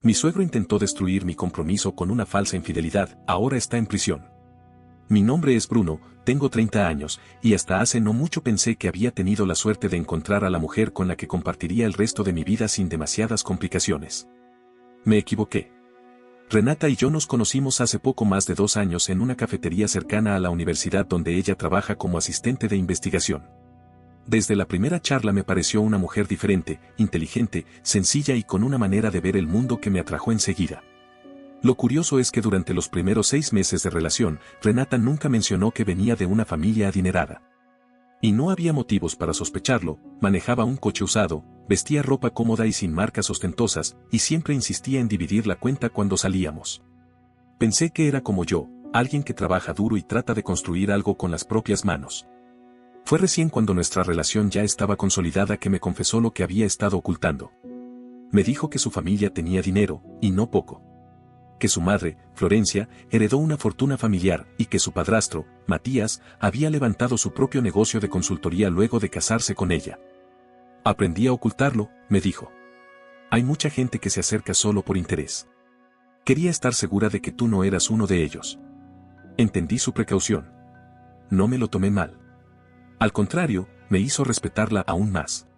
Mi suegro intentó destruir mi compromiso con una falsa infidelidad, ahora está en prisión. Mi nombre es Bruno, tengo 30 años, y hasta hace no mucho pensé que había tenido la suerte de encontrar a la mujer con la que compartiría el resto de mi vida sin demasiadas complicaciones. Me equivoqué. Renata y yo nos conocimos hace poco más de 2 años en una cafetería cercana a la universidad donde ella trabaja como asistente de investigación. Desde la primera charla me pareció una mujer diferente, inteligente, sencilla y con una manera de ver el mundo que me atrajo enseguida. Lo curioso es que durante los primeros 6 meses de relación, Renata nunca mencionó que venía de una familia adinerada. Y no había motivos para sospecharlo, manejaba un coche usado, vestía ropa cómoda y sin marcas ostentosas, y siempre insistía en dividir la cuenta cuando salíamos. Pensé que era como yo, alguien que trabaja duro y trata de construir algo con las propias manos. Fue recién cuando nuestra relación ya estaba consolidada que me confesó lo que había estado ocultando. Me dijo que su familia tenía dinero, y no poco. Que su madre, Florencia, heredó una fortuna familiar y que su padrastro, Matías, había levantado su propio negocio de consultoría luego de casarse con ella. Aprendí a ocultarlo, me dijo. Hay mucha gente que se acerca solo por interés. Quería estar segura de que tú no eras uno de ellos. Entendí su precaución. No me lo tomé mal. Al contrario, me hizo respetarla aún más.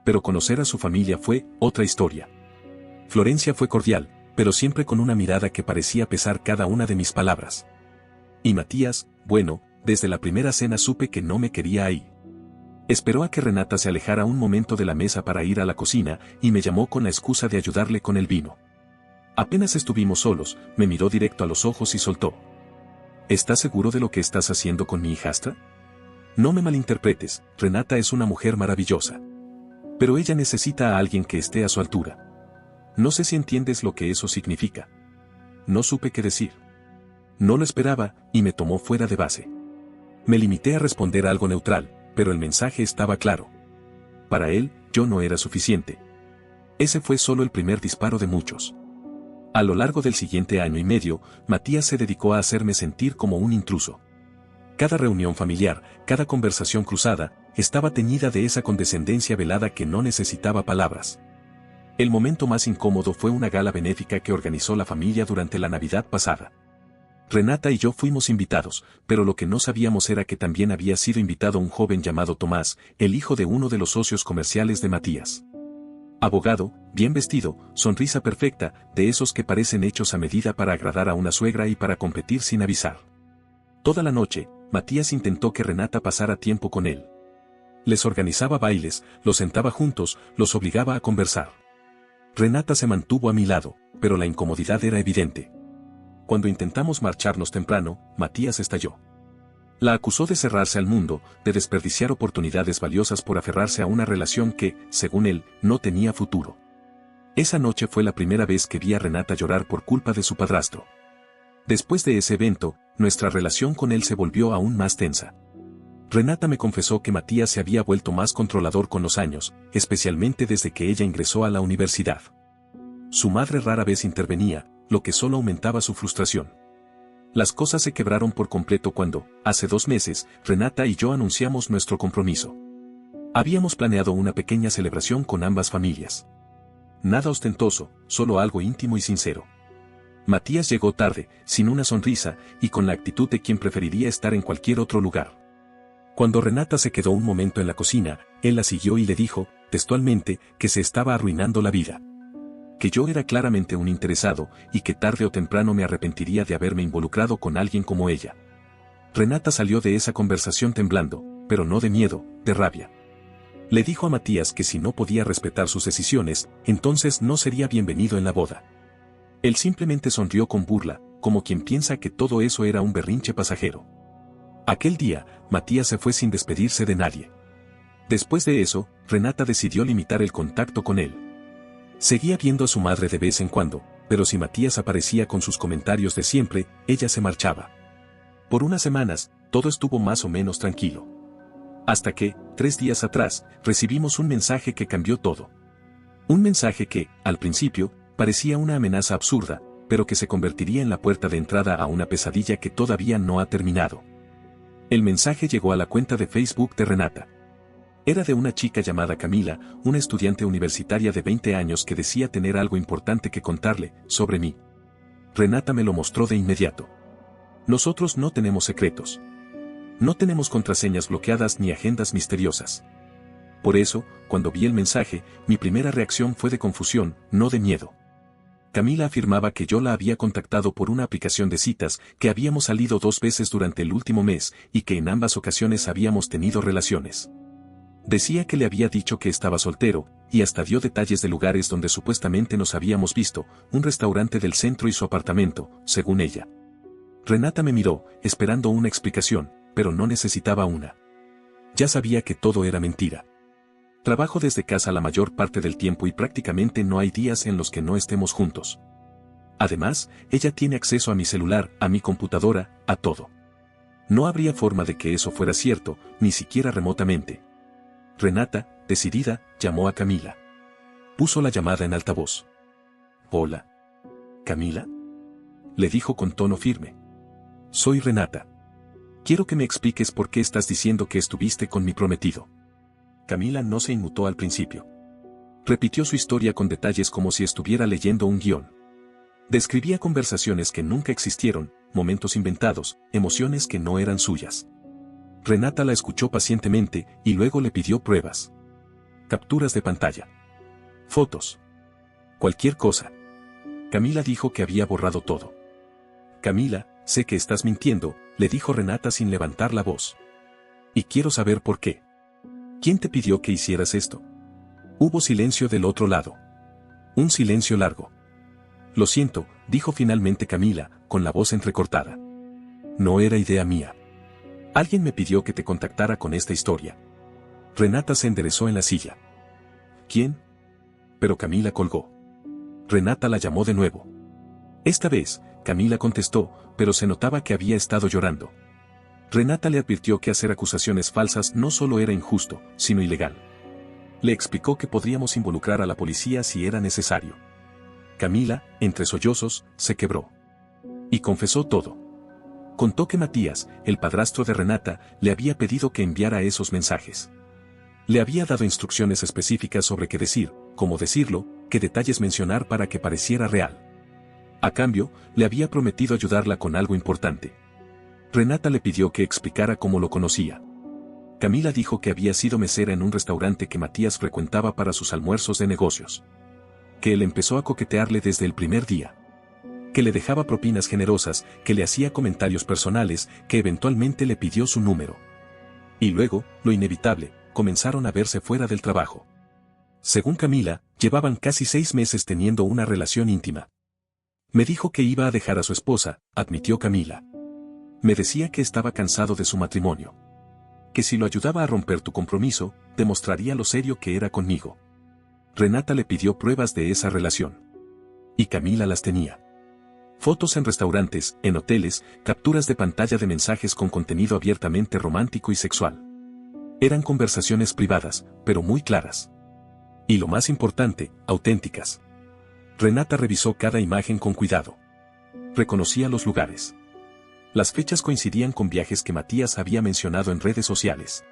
Pero conocer a su familia fue otra historia. Florencia fue cordial, pero siempre con una mirada que parecía pesar cada una de mis palabras. Y Matías, bueno, desde la primera cena supe que no me quería ahí. Esperó a que Renata se alejara un momento de la mesa para ir a la cocina y me llamó con la excusa de ayudarle con el vino. Apenas estuvimos solos, me miró directo a los ojos y soltó. ¿Estás seguro de lo que estás haciendo con mi hijastra? No me malinterpretes, Renata es una mujer maravillosa. Pero ella necesita a alguien que esté a su altura. No sé si entiendes lo que eso significa. No supe qué decir. No lo esperaba, y me tomó fuera de base. Me limité a responder algo neutral, pero el mensaje estaba claro. Para él, yo no era suficiente. Ese fue solo el primer disparo de muchos. A lo largo del siguiente año y medio, Matías se dedicó a hacerme sentir como un intruso. Cada reunión familiar, cada conversación cruzada, estaba teñida de esa condescendencia velada que no necesitaba palabras. El momento más incómodo fue una gala benéfica que organizó la familia durante la Navidad pasada. Renata y yo fuimos invitados, pero lo que no sabíamos era que también había sido invitado un joven llamado Tomás, el hijo de uno de los socios comerciales de Matías. Abogado, bien vestido, sonrisa perfecta, de esos que parecen hechos a medida para agradar a una suegra y para competir sin avisar. Toda la noche, Matías intentó que Renata pasara tiempo con él. Les organizaba bailes, los sentaba juntos, los obligaba a conversar. Renata se mantuvo a mi lado, pero la incomodidad era evidente. Cuando intentamos marcharnos temprano, Matías estalló. La acusó de cerrarse al mundo, de desperdiciar oportunidades valiosas por aferrarse a una relación que, según él, no tenía futuro. Esa noche fue la primera vez que vi a Renata llorar por culpa de su padrastro. Después de ese evento, nuestra relación con él se volvió aún más tensa. Renata me confesó que Matías se había vuelto más controlador con los años, especialmente desde que ella ingresó a la universidad. Su madre rara vez intervenía, lo que solo aumentaba su frustración. Las cosas se quebraron por completo cuando, hace 2 meses, Renata y yo anunciamos nuestro compromiso. Habíamos planeado una pequeña celebración con ambas familias. Nada ostentoso, solo algo íntimo y sincero. Matías llegó tarde, sin una sonrisa, y con la actitud de quien preferiría estar en cualquier otro lugar. Cuando Renata se quedó un momento en la cocina, él la siguió y le dijo, textualmente, que se estaba arruinando la vida. Que yo era claramente un interesado, y que tarde o temprano me arrepentiría de haberme involucrado con alguien como ella. Renata salió de esa conversación temblando, pero no de miedo, de rabia. Le dijo a Matías que si no podía respetar sus decisiones, entonces no sería bienvenido en la boda. Él simplemente sonrió con burla, como quien piensa que todo eso era un berrinche pasajero. Aquel día, Matías se fue sin despedirse de nadie. Después de eso, Renata decidió limitar el contacto con él. Seguía viendo a su madre de vez en cuando, pero si Matías aparecía con sus comentarios de siempre, ella se marchaba. Por unas semanas, todo estuvo más o menos tranquilo. Hasta que, 3 días atrás, recibimos un mensaje que cambió todo. Un mensaje que, al principio, parecía una amenaza absurda, pero que se convertiría en la puerta de entrada a una pesadilla que todavía no ha terminado. El mensaje llegó a la cuenta de Facebook de Renata. Era de una chica llamada Camila, una estudiante universitaria de 20 años que decía tener algo importante que contarle, sobre mí. Renata me lo mostró de inmediato. Nosotros no tenemos secretos. No tenemos contraseñas bloqueadas ni agendas misteriosas. Por eso, cuando vi el mensaje, mi primera reacción fue de confusión, no de miedo. Camila afirmaba que yo la había contactado por una aplicación de citas, que habíamos salido 2 veces durante el último mes y que en ambas ocasiones habíamos tenido relaciones. Decía que le había dicho que estaba soltero, y hasta dio detalles de lugares donde supuestamente nos habíamos visto, un restaurante del centro y su apartamento, según ella. Renata me miró, esperando una explicación, pero no necesitaba una. Ya sabía que todo era mentira. Trabajo desde casa la mayor parte del tiempo y prácticamente no hay días en los que no estemos juntos. Además, ella tiene acceso a mi celular, a mi computadora, a todo. No habría forma de que eso fuera cierto, ni siquiera remotamente. Renata, decidida, llamó a Camila. Puso la llamada en altavoz. «Hola. ¿Camila?», le dijo con tono firme. «Soy Renata. Quiero que me expliques por qué estás diciendo que estuviste con mi prometido». Camila no se inmutó al principio. Repitió su historia con detalles como si estuviera leyendo un guión. Describía conversaciones que nunca existieron, momentos inventados, emociones que no eran suyas. Renata la escuchó pacientemente y luego le pidió pruebas. Capturas de pantalla. Fotos. Cualquier cosa. Camila dijo que había borrado todo. «Camila, sé que estás mintiendo», le dijo Renata sin levantar la voz. «Y quiero saber por qué. ¿Quién te pidió que hicieras esto?». Hubo silencio del otro lado. Un silencio largo. «Lo siento», dijo finalmente Camila, con la voz entrecortada. «No era idea mía. Alguien me pidió que te contactara con esta historia». Renata se enderezó en la silla. «¿Quién?». Pero Camila colgó. Renata la llamó de nuevo. Esta vez, Camila contestó, pero se notaba que había estado llorando. Renata le advirtió que hacer acusaciones falsas no solo era injusto, sino ilegal. Le explicó que podríamos involucrar a la policía si era necesario. Camila, entre sollozos, se quebró. Y confesó todo. Contó que Matías, el padrastro de Renata, le había pedido que enviara esos mensajes. Le había dado instrucciones específicas sobre qué decir, cómo decirlo, qué detalles mencionar para que pareciera real. A cambio, le había prometido ayudarla con algo importante. Renata le pidió que explicara cómo lo conocía. Camila dijo que había sido mesera en un restaurante que Matías frecuentaba para sus almuerzos de negocios. Que él empezó a coquetearle desde el primer día. Que le dejaba propinas generosas, que le hacía comentarios personales, que eventualmente le pidió su número. Y luego, lo inevitable, comenzaron a verse fuera del trabajo. Según Camila, llevaban casi 6 meses teniendo una relación íntima. «Me dijo que iba a dejar a su esposa», admitió Camila. «Me decía que estaba cansado de su matrimonio. Que si lo ayudaba a romper tu compromiso, demostraría lo serio que era conmigo». Renata le pidió pruebas de esa relación. Y Camila las tenía. Fotos en restaurantes, en hoteles, capturas de pantalla de mensajes con contenido abiertamente romántico y sexual. Eran conversaciones privadas, pero muy claras. Y lo más importante, auténticas. Renata revisó cada imagen con cuidado. Reconocía los lugares. Las fechas coincidían con viajes que Matías había mencionado en redes sociales.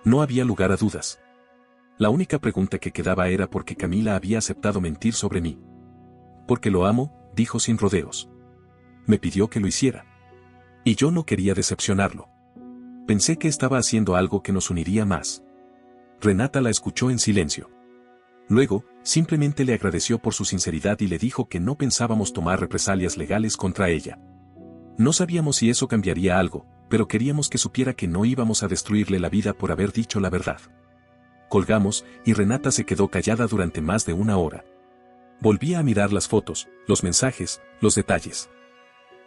No había lugar a dudas. La única pregunta que quedaba era por qué Camila había aceptado mentir sobre mí. «Porque lo amo», dijo sin rodeos. «Me pidió que lo hiciera. Y yo no quería decepcionarlo. Pensé que estaba haciendo algo que nos uniría más». Renata la escuchó en silencio. Luego, simplemente le agradeció por su sinceridad y le dijo que no pensábamos tomar represalias legales contra ella. No sabíamos si eso cambiaría algo, pero queríamos que supiera que no íbamos a destruirle la vida por haber dicho la verdad. Colgamos, y Renata se quedó callada durante más de 1 hora. Volvía a mirar las fotos, los mensajes, los detalles.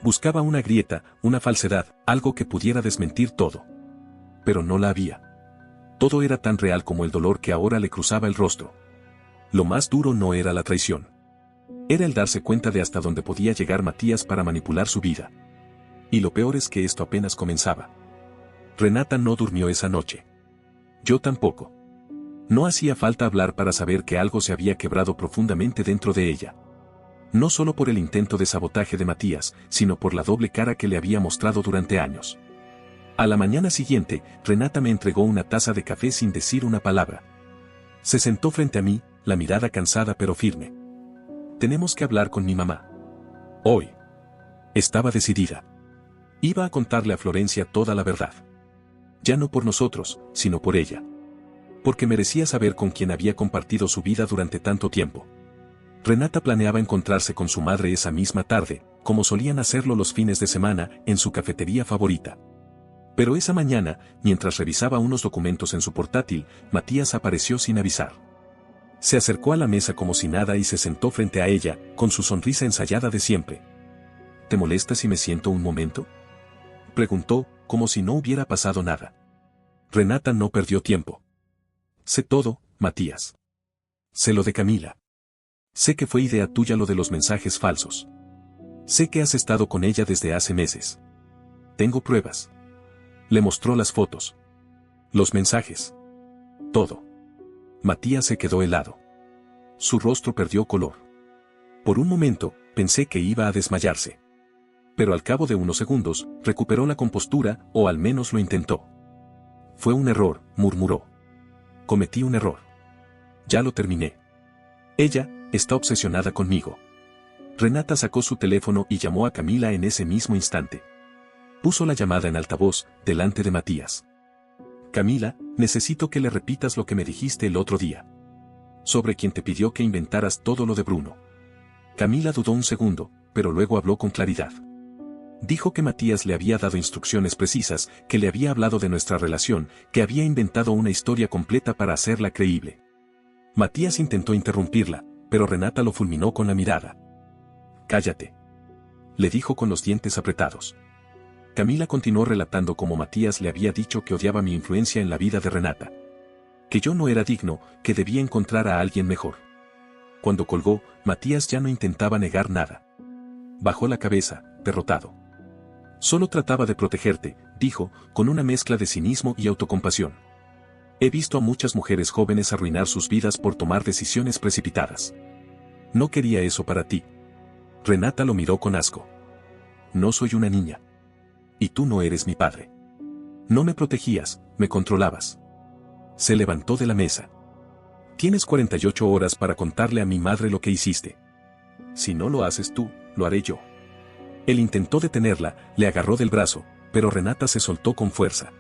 Buscaba una grieta, una falsedad, algo que pudiera desmentir todo. Pero no la había. Todo era tan real como el dolor que ahora le cruzaba el rostro. Lo más duro no era la traición. Era el darse cuenta de hasta dónde podía llegar Matías para manipular su vida. Y lo peor es que esto apenas comenzaba. Renata no durmió esa noche. Yo tampoco. No hacía falta hablar para saber que algo se había quebrado profundamente dentro de ella. No solo por el intento de sabotaje de Matías, sino por la doble cara que le había mostrado durante años. A la mañana siguiente, Renata me entregó una taza de café sin decir una palabra. Se sentó frente a mí, la mirada cansada pero firme. Tenemos que hablar con mi mamá. Hoy. Estaba decidida. Iba a contarle a Florencia toda la verdad. Ya no por nosotros, sino por ella. Porque merecía saber con quién había compartido su vida durante tanto tiempo. Renata planeaba encontrarse con su madre esa misma tarde, como solían hacerlo los fines de semana, en su cafetería favorita. Pero esa mañana, mientras revisaba unos documentos en su portátil, Matías apareció sin avisar. Se acercó a la mesa como si nada y se sentó frente a ella, con su sonrisa ensayada de siempre. ¿Te molesta si me siento un momento?, preguntó, como si no hubiera pasado nada. Renata no perdió tiempo. Sé todo, Matías. Sé lo de Camila. Sé que fue idea tuya lo de los mensajes falsos. Sé que has estado con ella desde hace meses. Tengo pruebas. Le mostró las fotos. Los mensajes. Todo. Matías se quedó helado. Su rostro perdió color. Por un momento, pensé que iba a desmayarse. Pero al cabo de unos segundos, recuperó la compostura, o al menos lo intentó. Fue un error, murmuró. Cometí un error. Ya lo terminé. Ella está obsesionada conmigo. Renata sacó su teléfono y llamó a Camila en ese mismo instante. Puso la llamada en altavoz, delante de Matías. Camila, necesito que le repitas lo que me dijiste el otro día. Sobre quien te pidió que inventaras todo lo de Bruno. Camila dudó un segundo, pero luego habló con claridad. Dijo que Matías le había dado instrucciones precisas, que le había hablado de nuestra relación, que había inventado una historia completa para hacerla creíble. Matías intentó interrumpirla, pero Renata lo fulminó con la mirada. Cállate. Le dijo con los dientes apretados. Camila continuó relatando cómo Matías le había dicho que odiaba mi influencia en la vida de Renata. Que yo no era digno, que debía encontrar a alguien mejor. Cuando colgó, Matías ya no intentaba negar nada. Bajó la cabeza, derrotado. Solo trataba de protegerte, dijo, con una mezcla de cinismo y autocompasión. He visto a muchas mujeres jóvenes arruinar sus vidas por tomar decisiones precipitadas. No quería eso para ti. Renata lo miró con asco. No soy una niña. Y tú no eres mi padre. No me protegías, me controlabas. Se levantó de la mesa. Tienes 48 horas para contarle a mi madre lo que hiciste. Si no lo haces tú, lo haré yo. Él intentó detenerla, le agarró del brazo, pero Renata se soltó con fuerza.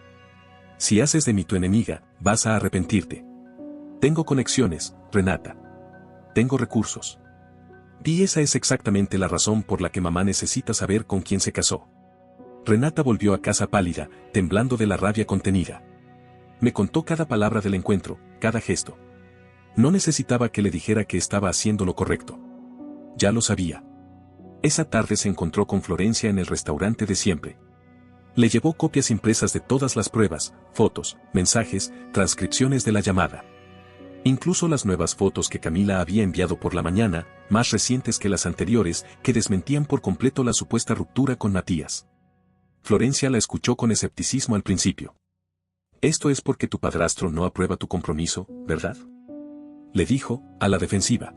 Si haces de mí tu enemiga, vas a arrepentirte. Tengo conexiones, Renata. Tengo recursos. Y esa es exactamente la razón por la que mamá necesita saber con quién se casó. Renata volvió a casa pálida, temblando de la rabia contenida. Me contó cada palabra del encuentro, cada gesto. No necesitaba que le dijera que estaba haciendo lo correcto. Ya lo sabía. Esa tarde se encontró con Florencia en el restaurante de siempre. Le llevó copias impresas de todas las pruebas, fotos, mensajes, transcripciones de la llamada. Incluso las nuevas fotos que Camila había enviado por la mañana, más recientes que las anteriores, que desmentían por completo la supuesta ruptura con Matías. Florencia la escuchó con escepticismo al principio. Esto es porque tu padrastro no aprueba tu compromiso, ¿verdad? Le dijo, a la defensiva.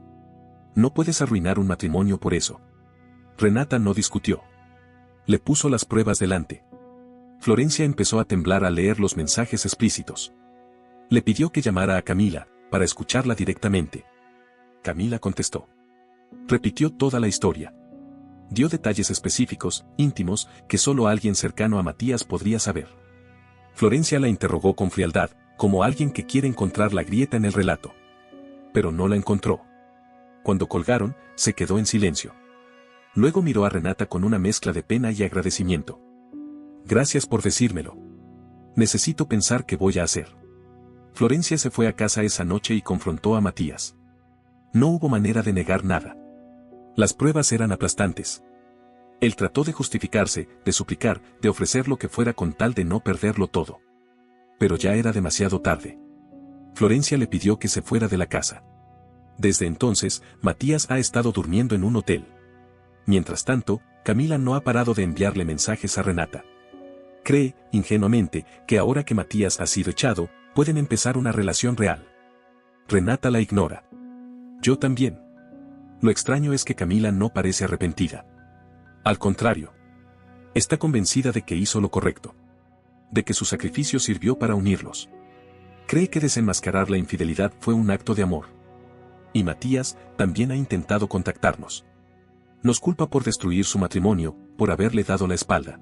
No puedes arruinar un matrimonio por eso. Renata no discutió. Le puso las pruebas delante. Florencia empezó a temblar al leer los mensajes explícitos. Le pidió que llamara a Camila, para escucharla directamente. Camila contestó. Repitió toda la historia. Dio detalles específicos, íntimos, que solo alguien cercano a Matías podría saber. Florencia la interrogó con frialdad, como alguien que quiere encontrar la grieta en el relato. Pero no la encontró. Cuando colgaron, se quedó en silencio. Luego miró a Renata con una mezcla de pena y agradecimiento. Gracias por decírmelo. Necesito pensar qué voy a hacer. Florencia se fue a casa esa noche y confrontó a Matías. No hubo manera de negar nada. Las pruebas eran aplastantes. Él trató de justificarse, de suplicar, de ofrecer lo que fuera con tal de no perderlo todo. Pero ya era demasiado tarde. Florencia le pidió que se fuera de la casa. Desde entonces, Matías ha estado durmiendo en un hotel. Mientras tanto, Camila no ha parado de enviarle mensajes a Renata. Cree, ingenuamente, que ahora que Matías ha sido echado, pueden empezar una relación real. Renata la ignora. Yo también. Lo extraño es que Camila no parece arrepentida. Al contrario. Está convencida de que hizo lo correcto. de que su sacrificio sirvió para unirlos. Cree que desenmascarar la infidelidad fue un acto de amor. Y Matías también ha intentado contactarnos. Nos culpa por destruir su matrimonio, por haberle dado la espalda.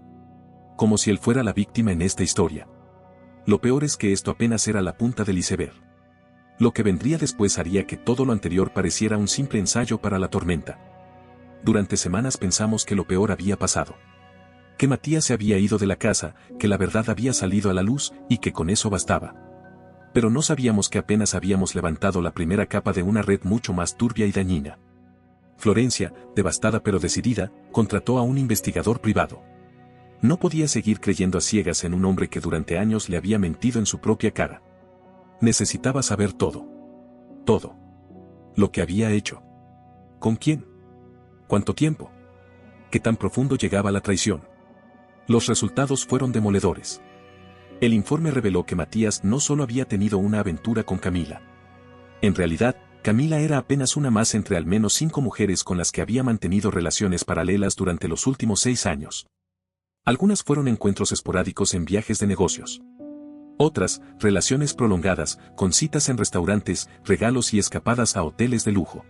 Como si él fuera la víctima en esta historia. Lo peor es que esto apenas era la punta del iceberg. Lo que vendría después haría que todo lo anterior pareciera un simple ensayo para la tormenta. Durante semanas pensamos que lo peor había pasado. Que Matías se había ido de la casa, que la verdad había salido a la luz y que con eso bastaba. Pero no sabíamos que apenas habíamos levantado la primera capa de una red mucho más turbia y dañina. Florencia, devastada pero decidida, contrató a un investigador privado. No podía seguir creyendo a ciegas en un hombre que durante años le había mentido en su propia cara. Necesitaba saber todo. Todo. Lo que había hecho. ¿Con quién? ¿Cuánto tiempo? ¿Qué tan profundo llegaba la traición? Los resultados fueron demoledores. El informe reveló que Matías no solo había tenido una aventura con Camila. En realidad, Camila era apenas una más entre al menos 5 mujeres con las que había mantenido relaciones paralelas durante los últimos 6 años. Algunas fueron encuentros esporádicos en viajes de negocios. Otras, relaciones prolongadas, con citas en restaurantes, regalos y escapadas a hoteles de lujo.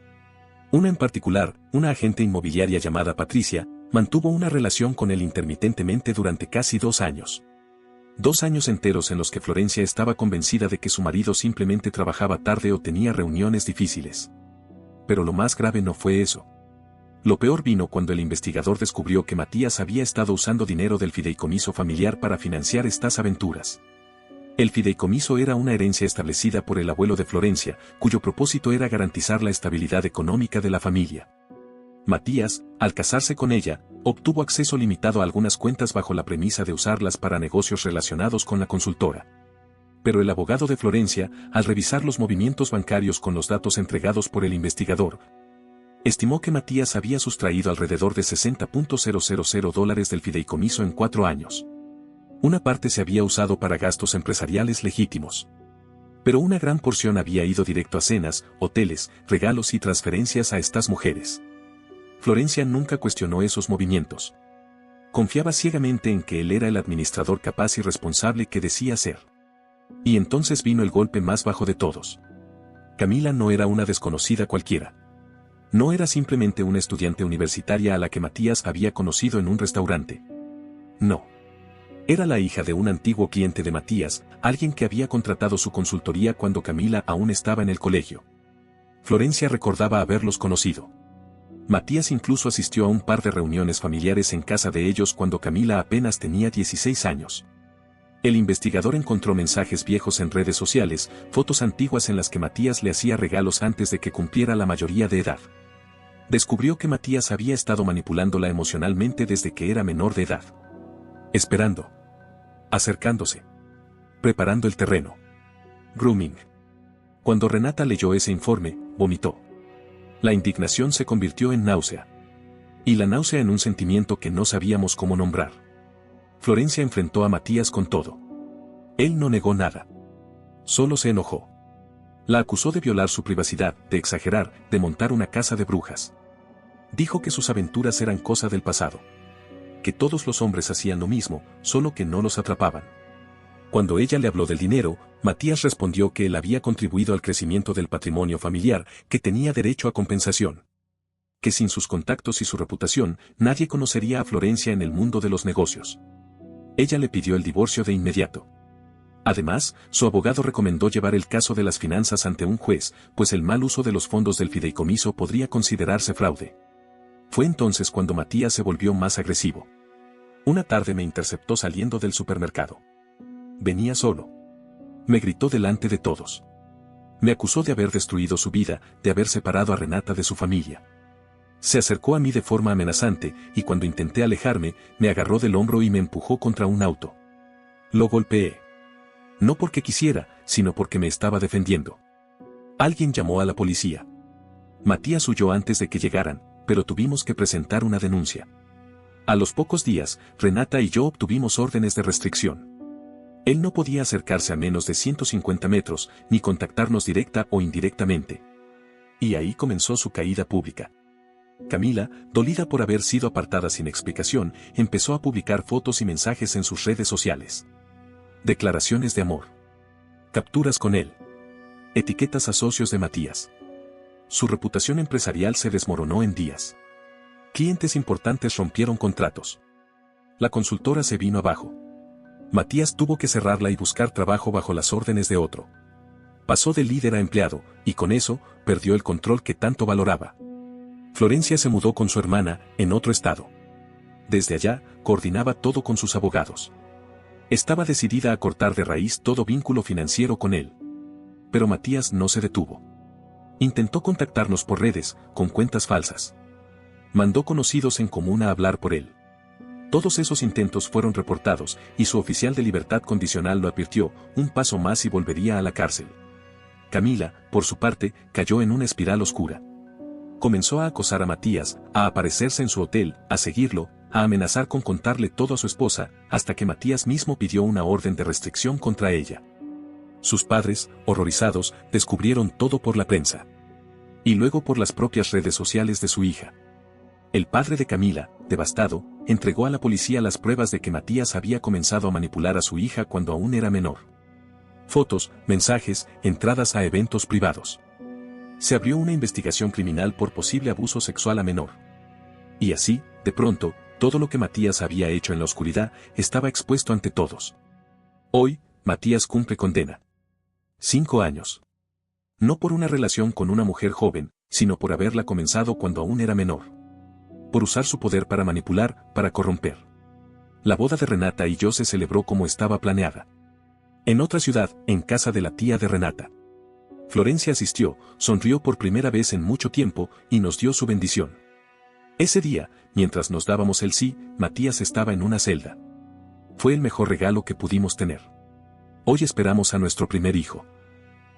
Una en particular, una agente inmobiliaria llamada Patricia, mantuvo una relación con él intermitentemente durante casi 2 años. 2 años enteros en los que Florencia estaba convencida de que su marido simplemente trabajaba tarde o tenía reuniones difíciles. Pero lo más grave no fue eso. Lo peor vino cuando el investigador descubrió que Matías había estado usando dinero del fideicomiso familiar para financiar estas aventuras. El fideicomiso era una herencia establecida por el abuelo de Florencia, cuyo propósito era garantizar la estabilidad económica de la familia. Matías, al casarse con ella, obtuvo acceso limitado a algunas cuentas bajo la premisa de usarlas para negocios relacionados con la consultora. Pero el abogado de Florencia, al revisar los movimientos bancarios con los datos entregados por el investigador, estimó que Matías había sustraído alrededor de $60,000 del fideicomiso en 4 años. Una parte se había usado para gastos empresariales legítimos. Pero una gran porción había ido directo a cenas, hoteles, regalos y transferencias a estas mujeres. Florencia nunca cuestionó esos movimientos. Confiaba ciegamente en que él era el administrador capaz y responsable que decía ser. Y entonces vino el golpe más bajo de todos. Camila no era una desconocida cualquiera. No era simplemente una estudiante universitaria a la que Matías había conocido en un restaurante. No. Era la hija de un antiguo cliente de Matías, alguien que había contratado su consultoría cuando Camila aún estaba en el colegio. Florencia recordaba haberlos conocido. Matías incluso asistió a un par de reuniones familiares en casa de ellos cuando Camila apenas tenía 16 años. El investigador encontró mensajes viejos en redes sociales, fotos antiguas en las que Matías le hacía regalos antes de que cumpliera la mayoría de edad. Descubrió que Matías había estado manipulándola emocionalmente desde que era menor de edad. Esperando. Acercándose. Preparando el terreno. Grooming. Cuando Renata leyó ese informe, vomitó. La indignación se convirtió en náusea. Y la náusea en un sentimiento que no sabíamos cómo nombrar. Florencia enfrentó a Matías con todo. Él no negó nada. Solo se enojó. La acusó de violar su privacidad, de exagerar, de montar una casa de brujas. Dijo que sus aventuras eran cosa del pasado. Que todos los hombres hacían lo mismo, solo que no los atrapaban. Cuando ella le habló del dinero, Matías respondió que él había contribuido al crecimiento del patrimonio familiar, que tenía derecho a compensación. Que sin sus contactos y su reputación, nadie conocería a Florencia en el mundo de los negocios. Ella le pidió el divorcio de inmediato. Además, su abogado recomendó llevar el caso de las finanzas ante un juez, pues el mal uso de los fondos del fideicomiso podría considerarse fraude. Fue entonces cuando Matías se volvió más agresivo. Una tarde me interceptó saliendo del supermercado. Venía solo. Me gritó delante de todos. Me acusó de haber destruido su vida, de haber separado a Renata de su familia. Se acercó a mí de forma amenazante, y cuando intenté alejarme, me agarró del hombro y me empujó contra un auto. Lo golpeé. No porque quisiera, sino porque me estaba defendiendo. Alguien llamó a la policía. Matías huyó antes de que llegaran, pero tuvimos que presentar una denuncia. A los pocos días, Renata y yo obtuvimos órdenes de restricción. Él no podía acercarse a menos de 150 metros, ni contactarnos directa o indirectamente. Y ahí comenzó su caída pública. Camila, dolida por haber sido apartada sin explicación, empezó a publicar fotos y mensajes en sus redes sociales. Declaraciones de amor. Capturas con él. Etiquetas a socios de Matías. Su reputación empresarial se desmoronó en días. Clientes importantes rompieron contratos. La consultora se vino abajo. Matías tuvo que cerrarla y buscar trabajo bajo las órdenes de otro. Pasó de líder a empleado, y con eso, perdió el control que tanto valoraba. Florencia se mudó con su hermana, en otro estado. Desde allá, coordinaba todo con sus abogados. Estaba decidida a cortar de raíz todo vínculo financiero con él. Pero Matías no se detuvo. Intentó contactarnos por redes, con cuentas falsas. Mandó conocidos en común a hablar por él. Todos esos intentos fueron reportados, y su oficial de libertad condicional lo advirtió, un paso más y volvería a la cárcel. Camila, por su parte, cayó en una espiral oscura. Comenzó a acosar a Matías, a aparecerse en su hotel, a seguirlo, a amenazar con contarle todo a su esposa, hasta que Matías mismo pidió una orden de restricción contra ella. Sus padres, horrorizados, descubrieron todo por la prensa. Y luego por las propias redes sociales de su hija. El padre de Camila, devastado, entregó a la policía las pruebas de que Matías había comenzado a manipular a su hija cuando aún era menor. Fotos, mensajes, entradas a eventos privados. Se abrió una investigación criminal por posible abuso sexual a menor. Y así, de pronto, todo lo que Matías había hecho en la oscuridad estaba expuesto ante todos. Hoy, Matías cumple condena. 5 años. No por una relación con una mujer joven, sino por haberla comenzado cuando aún era menor. Por usar su poder para manipular, para corromper. La boda de Renata y yo se celebró como estaba planeada. En otra ciudad, en casa de la tía de Renata. Florencia asistió, sonrió por primera vez en mucho tiempo y nos dio su bendición. Ese día, mientras nos dábamos el sí, Matías estaba en una celda. Fue el mejor regalo que pudimos tener. Hoy esperamos a nuestro primer hijo.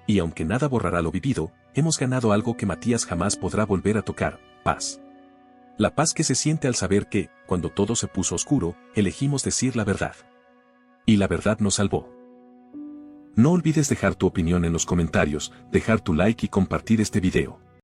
Y aunque nada borrará lo vivido, hemos ganado algo que Matías jamás podrá volver a tocar: paz. La paz que se siente al saber que, cuando todo se puso oscuro, elegimos decir la verdad. Y la verdad nos salvó. No olvides dejar tu opinión en los comentarios, dejar tu like y compartir este video.